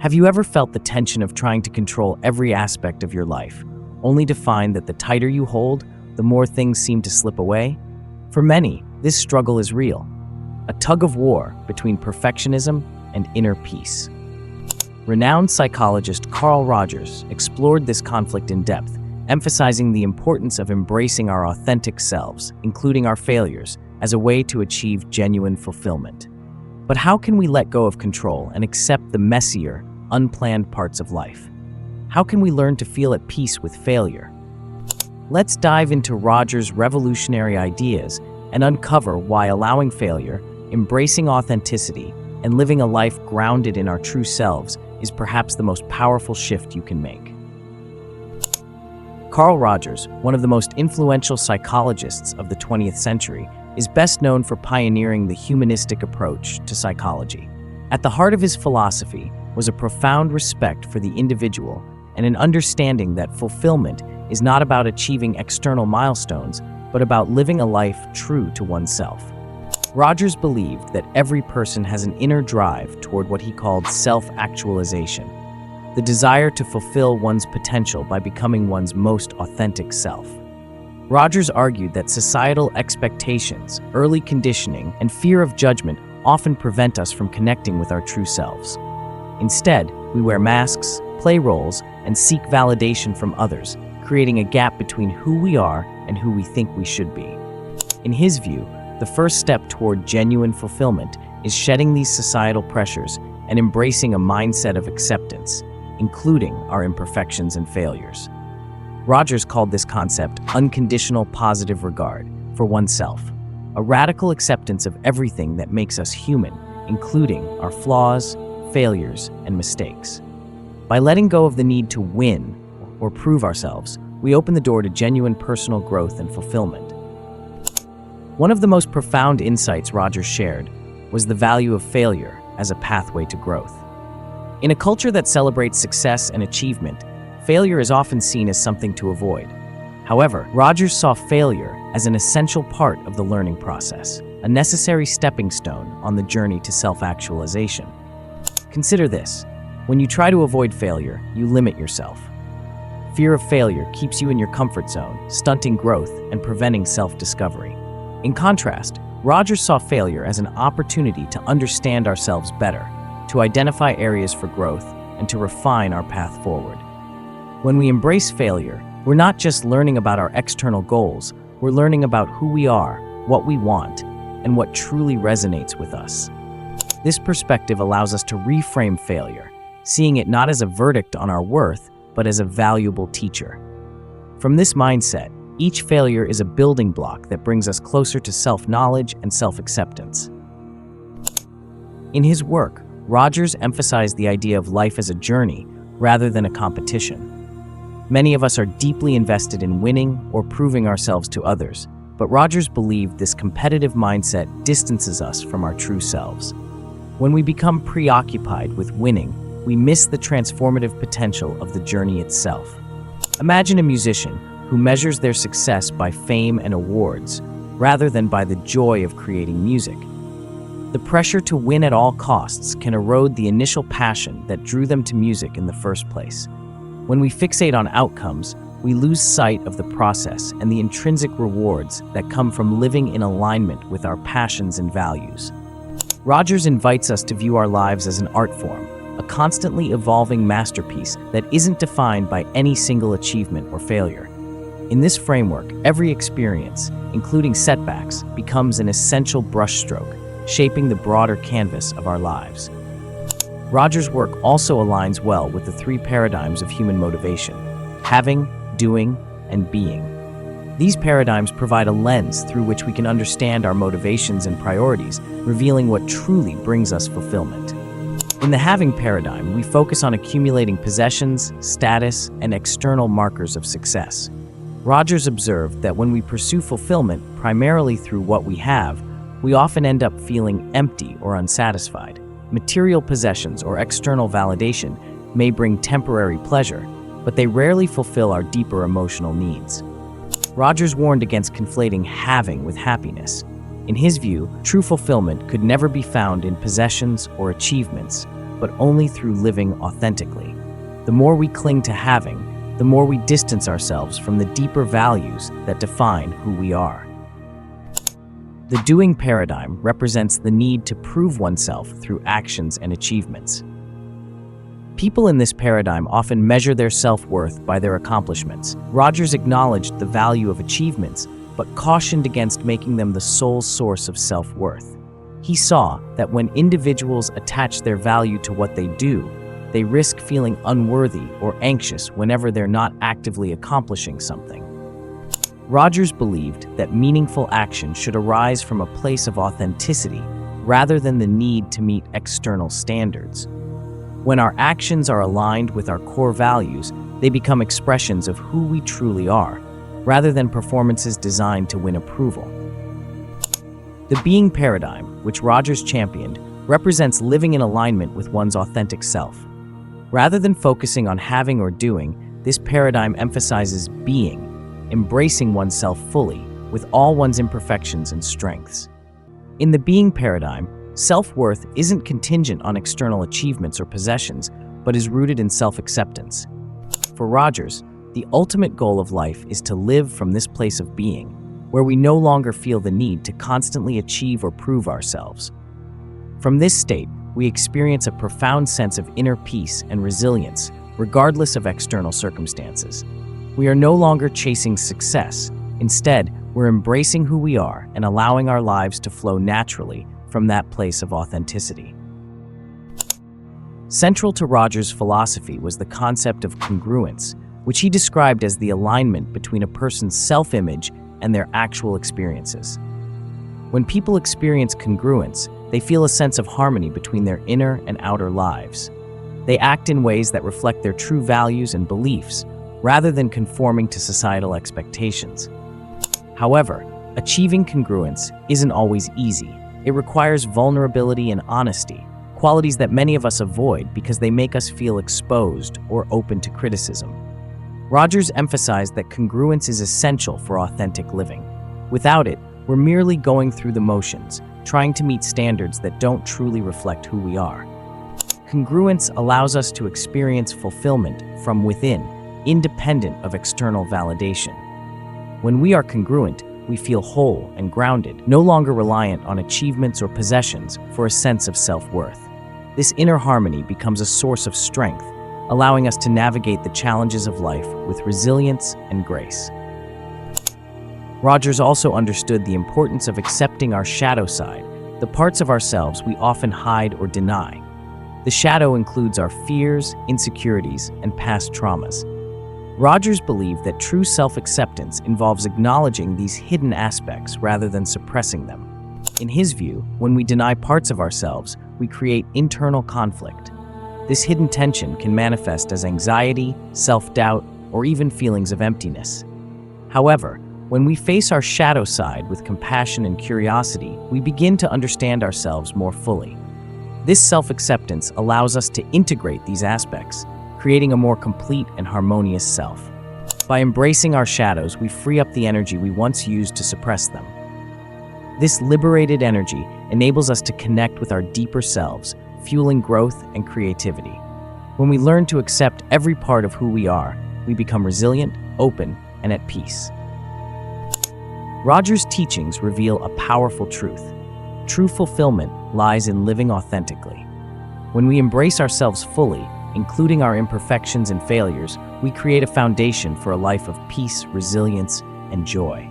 Have you ever felt the tension of trying to control every aspect of your life, only to find that the tighter you hold, the more things seem to slip away? For many, this struggle is real, a tug of war between perfectionism and inner peace. Renowned psychologist Carl Rogers explored this conflict in depth, emphasizing the importance of embracing our authentic selves, including our failures, as a way to achieve genuine fulfillment. But how can we let go of control and accept the messier, unplanned parts of life? How can we learn to feel at peace with failure? Let's dive into Rogers' revolutionary ideas and uncover why allowing failure, embracing authenticity, and living a life grounded in our true selves is perhaps the most powerful shift you can make. Carl Rogers, one of the most influential psychologists of the 20th century, is best known for pioneering the humanistic approach to psychology. At the heart of his philosophy was a profound respect for the individual and an understanding that fulfillment is not about achieving external milestones, but about living a life true to oneself. Rogers believed that every person has an inner drive toward what he called self-actualization, the desire to fulfill one's potential by becoming one's most authentic self. Rogers argued that societal expectations, early conditioning, and fear of judgment often prevent us from connecting with our true selves. Instead, we wear masks, play roles, and seek validation from others, creating a gap between who we are and who we think we should be. In his view, the first step toward genuine fulfillment is shedding these societal pressures and embracing a mindset of acceptance, including our imperfections and failures. Rogers called this concept unconditional positive regard for oneself, a radical acceptance of everything that makes us human, including our flaws, failures, and mistakes. By letting go of the need to win or prove ourselves, we open the door to genuine personal growth and fulfillment. One of the most profound insights Rogers shared was the value of failure as a pathway to growth. In a culture that celebrates success and achievement, failure is often seen as something to avoid. However, Rogers saw failure as an essential part of the learning process, a necessary stepping stone on the journey to self-actualization. Consider this: when you try to avoid failure, you limit yourself. Fear of failure keeps you in your comfort zone, stunting growth and preventing self-discovery. In contrast, Rogers saw failure as an opportunity to understand ourselves better, to identify areas for growth, and to refine our path forward. When we embrace failure, we're not just learning about our external goals, we're learning about who we are, what we want, and what truly resonates with us. This perspective allows us to reframe failure, seeing it not as a verdict on our worth, but as a valuable teacher. From this mindset, each failure is a building block that brings us closer to self-knowledge and self-acceptance. In his work, Rogers emphasized the idea of life as a journey rather than a competition. Many of us are deeply invested in winning or proving ourselves to others, but Rogers believed this competitive mindset distances us from our true selves. When we become preoccupied with winning, we miss the transformative potential of the journey itself. Imagine a musician who measures their success by fame and awards, rather than by the joy of creating music. The pressure to win at all costs can erode the initial passion that drew them to music in the first place. When we fixate on outcomes, we lose sight of the process and the intrinsic rewards that come from living in alignment with our passions and values. Rogers invites us to view our lives as an art form, a constantly evolving masterpiece that isn't defined by any single achievement or failure. In this framework, every experience, including setbacks, becomes an essential brushstroke, shaping the broader canvas of our lives. Rogers' work also aligns well with the three paradigms of human motivation: having, doing, and being. These paradigms provide a lens through which we can understand our motivations and priorities, revealing what truly brings us fulfillment. In the having paradigm, we focus on accumulating possessions, status, and external markers of success. Rogers observed that when we pursue fulfillment primarily through what we have, we often end up feeling empty or unsatisfied. Material possessions or external validation may bring temporary pleasure, but they rarely fulfill our deeper emotional needs. Rogers warned against conflating having with happiness. In his view, true fulfillment could never be found in possessions or achievements, but only through living authentically. The more we cling to having, the more we distance ourselves from the deeper values that define who we are. The doing paradigm represents the need to prove oneself through actions and achievements. People in this paradigm often measure their self-worth by their accomplishments. Rogers acknowledged the value of achievements, but cautioned against making them the sole source of self-worth. He saw that when individuals attach their value to what they do, they risk feeling unworthy or anxious whenever they're not actively accomplishing something. Rogers believed that meaningful action should arise from a place of authenticity rather than the need to meet external standards. When our actions are aligned with our core values, they become expressions of who we truly are, rather than performances designed to win approval. The being paradigm, which Rogers championed, represents living in alignment with one's authentic self. Rather than focusing on having or doing, this paradigm emphasizes being, embracing oneself fully, with all one's imperfections and strengths. In the being paradigm, self-worth isn't contingent on external achievements or possessions, but is rooted in self-acceptance. For Rogers, the ultimate goal of life is to live from this place of being, where we no longer feel the need to constantly achieve or prove ourselves. From this state, we experience a profound sense of inner peace and resilience, regardless of external circumstances. We are no longer chasing success. Instead, we're embracing who we are and allowing our lives to flow naturally from that place of authenticity. Central to Rogers' philosophy was the concept of congruence, which he described as the alignment between a person's self-image and their actual experiences. When people experience congruence, they feel a sense of harmony between their inner and outer lives. They act in ways that reflect their true values and beliefs, rather than conforming to societal expectations. However, achieving congruence isn't always easy. It requires vulnerability and honesty, qualities that many of us avoid because they make us feel exposed or open to criticism. Rogers emphasized that congruence is essential for authentic living. Without it, we're merely going through the motions, trying to meet standards that don't truly reflect who we are. Congruence allows us to experience fulfillment from within, independent of external validation. When we are congruent, we feel whole and grounded, no longer reliant on achievements or possessions for a sense of self-worth. This inner harmony becomes a source of strength, allowing us to navigate the challenges of life with resilience and grace. Rogers also understood the importance of accepting our shadow side, the parts of ourselves we often hide or deny. The shadow includes our fears, insecurities, and past traumas. Rogers believed that true self-acceptance involves acknowledging these hidden aspects rather than suppressing them. In his view, when we deny parts of ourselves, we create internal conflict. This hidden tension can manifest as anxiety, self-doubt, or even feelings of emptiness. However, when we face our shadow side with compassion and curiosity, we begin to understand ourselves more fully. This self-acceptance allows us to integrate these aspects, creating a more complete and harmonious self. By embracing our shadows, we free up the energy we once used to suppress them. This liberated energy enables us to connect with our deeper selves, fueling growth and creativity. When we learn to accept every part of who we are, we become resilient, open, and at peace. Rogers' teachings reveal a powerful truth. True fulfillment lies in living authentically. When we embrace ourselves fully, including our imperfections and failures, we create a foundation for a life of peace, resilience, and joy.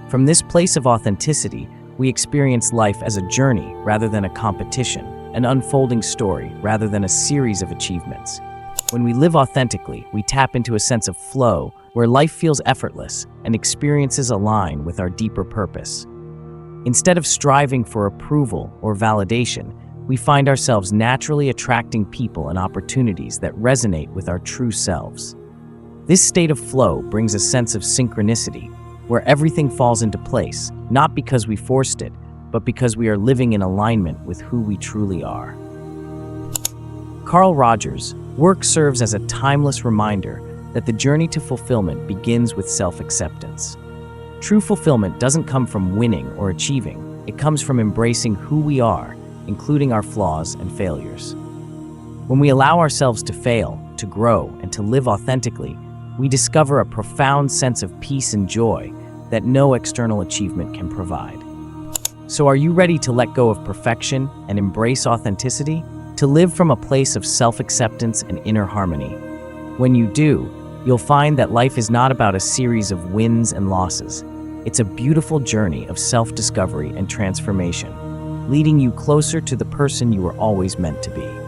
From this place of authenticity, we experience life as a journey rather than a competition, an unfolding story rather than a series of achievements. When we live authentically, we tap into a sense of flow where life feels effortless and experiences align with our deeper purpose. Instead of striving for approval or validation, we find ourselves naturally attracting people and opportunities that resonate with our true selves. This state of flow brings a sense of synchronicity, where everything falls into place, not because we forced it, but because we are living in alignment with who we truly are. Carl Rogers' work serves as a timeless reminder that the journey to fulfillment begins with self-acceptance. True fulfillment doesn't come from winning or achieving, it comes from embracing who we are, including our flaws and failures. When we allow ourselves to fail, to grow, and to live authentically, we discover a profound sense of peace and joy that no external achievement can provide. So are you ready to let go of perfection and embrace authenticity? To live from a place of self-acceptance and inner harmony? When you do, you'll find that life is not about a series of wins and losses. It's a beautiful journey of self-discovery and transformation, leading you closer to the person you were always meant to be.